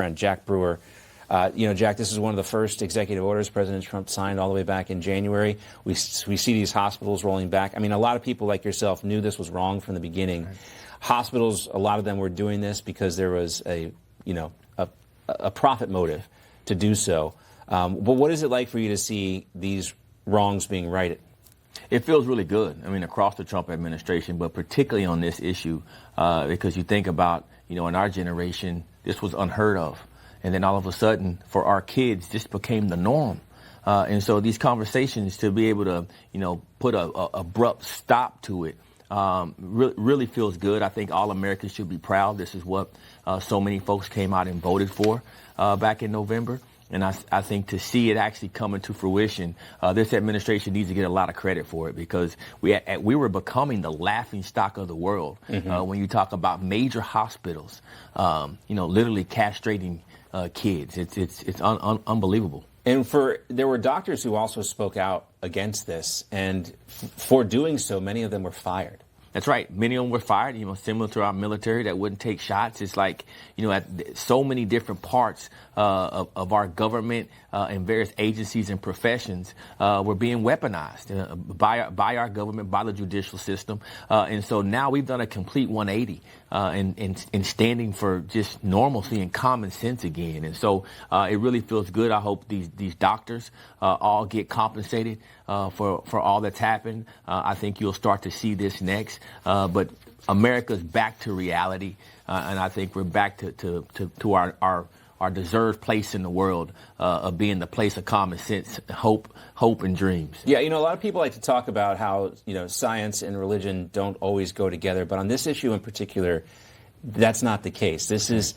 friend, Jack Brewer. Jack, this is one of the first executive orders President Trump signed all the way back in January. We see these hospitals rolling back. I mean, a lot of people like yourself knew this was wrong from the beginning. Right. Hospitals, a lot of them were doing this because there was a profit motive to do so. But what is it like for you to see these wrongs being righted? It feels really good. I mean, across the Trump administration, but particularly on this issue, because you think about, in our generation, this was unheard of. And then all of a sudden, for our kids, this became the norm. And so these conversations, to be able to, put a abrupt stop to it, really feels good. I think all Americans should be proud. This is what so many folks came out and voted for back in November. And I think to see it actually coming to fruition, this administration needs to get a lot of credit for it, because we were becoming the laughing stock of the world. When you talk about major hospitals, literally castrating kids. It's unbelievable. And there were doctors who also spoke out against this, and for doing so, many of them were fired. That's right. Many of them were fired, similar to our military that wouldn't take shots. It's like, at so many different parts of our government and various agencies and professions were being weaponized by our government, by the judicial system. And so now we've done a complete 180 in standing for just normalcy and common sense again. And so it really feels good. I hope these doctors all get compensated for all that's happened. I think you'll start to see this next. But America's back to reality, and I think we're back to our deserved place in the world of being the place of common sense, hope and dreams. Yeah, a lot of people like to talk about how, science and religion don't always go together. But on this issue in particular, that's not the case. This is,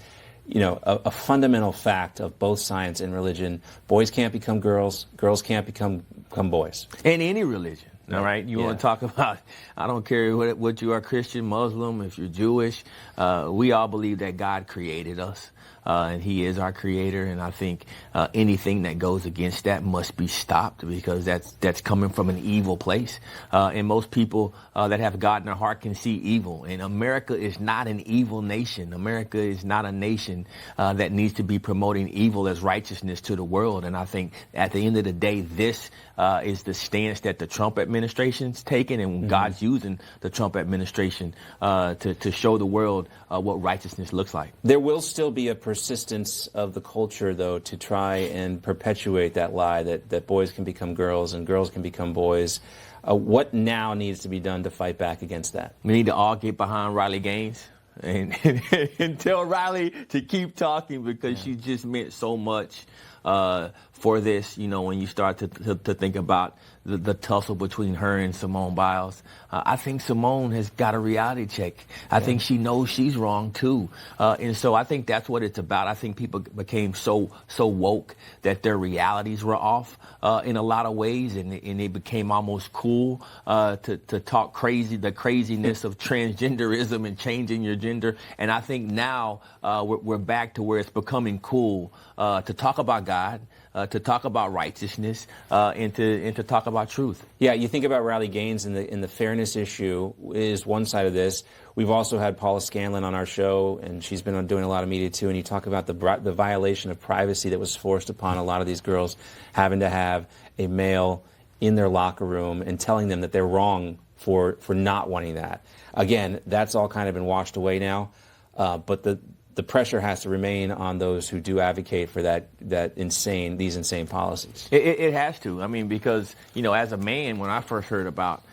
a fundamental fact of both science and religion. Boys can't become girls. Girls can't become boys. In any religion. All right. You want to talk about, I don't care what you are, Christian, Muslim, if you're Jewish. We all believe that God created us. And he is our creator. And I think anything that goes against that must be stopped, because that's coming from an evil place. And most people that have God in their heart can see evil. And America is not an evil nation. America is not a nation that needs to be promoting evil as righteousness to the world. And I think at the end of the day, this is the stance that the Trump administration's taken, and God's using the Trump administration to show the world what righteousness looks like. There will still be a persistence of the culture, though, to try and perpetuate that lie that boys can become girls and girls can become boys. What now needs to be done to fight back against that? We need to all get behind Riley Gaines and tell Riley to keep talking, because she just meant so much for this. When you start to think about the tussle between her and Simone Biles, I think Simone has got a reality check. I think she knows she's wrong too, and so I think that's what it's about. I think people became so woke that their realities were off in a lot of ways, and it became almost cool to talk the craziness of transgenderism and changing your gender. And I think now we're back to where it's becoming cool to talk about God, to talk about righteousness, and to talk about truth. Yeah, you think about Riley Gaines, and the fairness issue is one side of this. We've also had Paula Scanlon on our show, and she's been doing a lot of media too. And you talk about the violation of privacy that was forced upon a lot of these girls, having to have a male in their locker room and telling them that they're wrong for not wanting that. Again, that's all kind of been washed away now, but the pressure has to remain on those who do advocate for these insane policies. It has to. I mean, because, as a man, when I first heard about,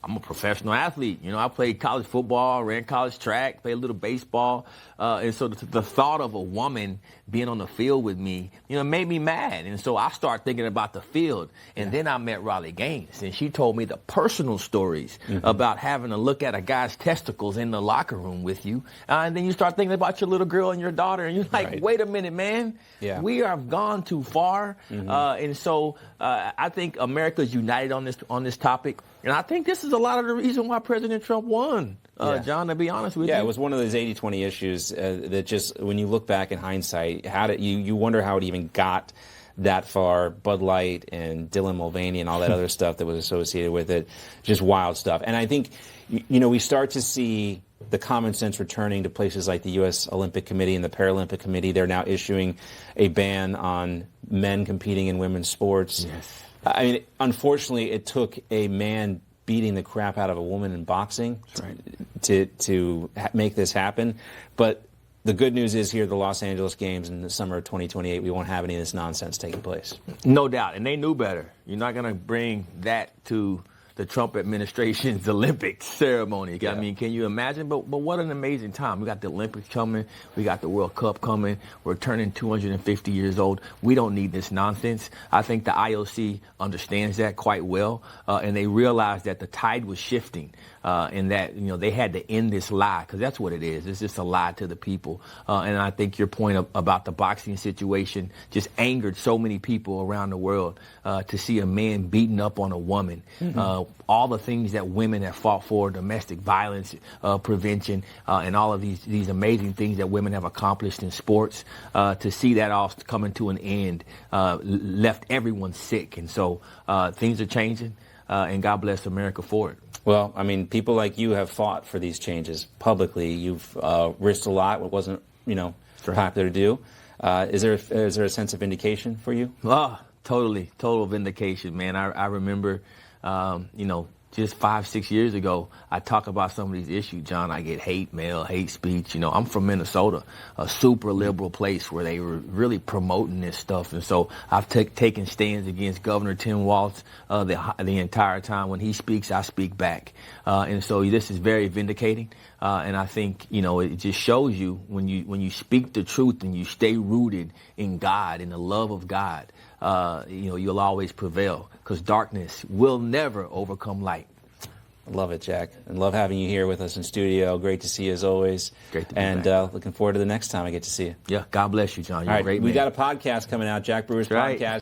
I'm a professional athlete. I played college football, ran college track, played a little baseball. And so the thought of a woman being on the field with me, made me mad. And so I started thinking about the field. And then I met Riley Gaines, and she told me the personal stories about having to look at a guy's testicles in the locker room with you. And then you start thinking about your little girl and your daughter, and you're like, wait a minute, man. Yeah. We have gone too far. And so I think America's united on this topic. And I think this is a lot of the reason why President Trump won, John, to be honest with you. Yeah, it was one of those 80-20 issues that just, when you look back in hindsight, you wonder how it even got that far. Bud Light and Dylan Mulvaney and all that other stuff that was associated with it, just wild stuff. And I think, we start to see the common sense returning to places like the U.S. Olympic Committee and the Paralympic Committee. They're now issuing a ban on men competing in women's sports. Yes. I mean, unfortunately, it took a man beating the crap out of a woman in boxing to make this happen. But the good news is here at the Los Angeles Games in the summer of 2028, we won't have any of this nonsense taking place. No doubt. And they knew better. You're not going to bring that to the Trump administration's Olympics ceremony. I mean, can you imagine? But what an amazing time. We got the Olympics coming. We got the World Cup coming. We're turning 250 years old. We don't need this nonsense. I think the IOC understands that quite well, and they realize that the tide was shifting, and that, you know, they had to end this lie, because that's what it is. It's just a lie to the people. And I think your point about the boxing situation just angered so many people around the world, to see a man beating up on a woman. All the things that women have fought for, domestic violence prevention, and all of these amazing things that women have accomplished in sports, to see that all coming to an end left everyone sick. And so things are changing, and God bless America for it. Well, I mean, people like you have fought for these changes publicly. You've risked a lot, what wasn't, popular to do. Is there a sense of vindication for you? Total vindication, man. I remember, just 5-6 years ago, I talk about some of these issues, John. I get hate mail, hate speech. I'm from Minnesota, a super liberal place where they were really promoting this stuff. And so I've taken stands against Governor Tim Walz the entire time. When he speaks, I speak back. And so this is very vindicating. And I think, it just shows you when you speak the truth and you stay rooted in God, in the love of God, you'll always prevail, because darkness will never overcome light. I love it, Jack. And love having you here with us in studio. Great to see you as always. Great to be back. And looking forward to the next time I get to see you. Yeah, God bless you, John. You're All right, a great man. We got a podcast coming out, Jack Brewer's podcast.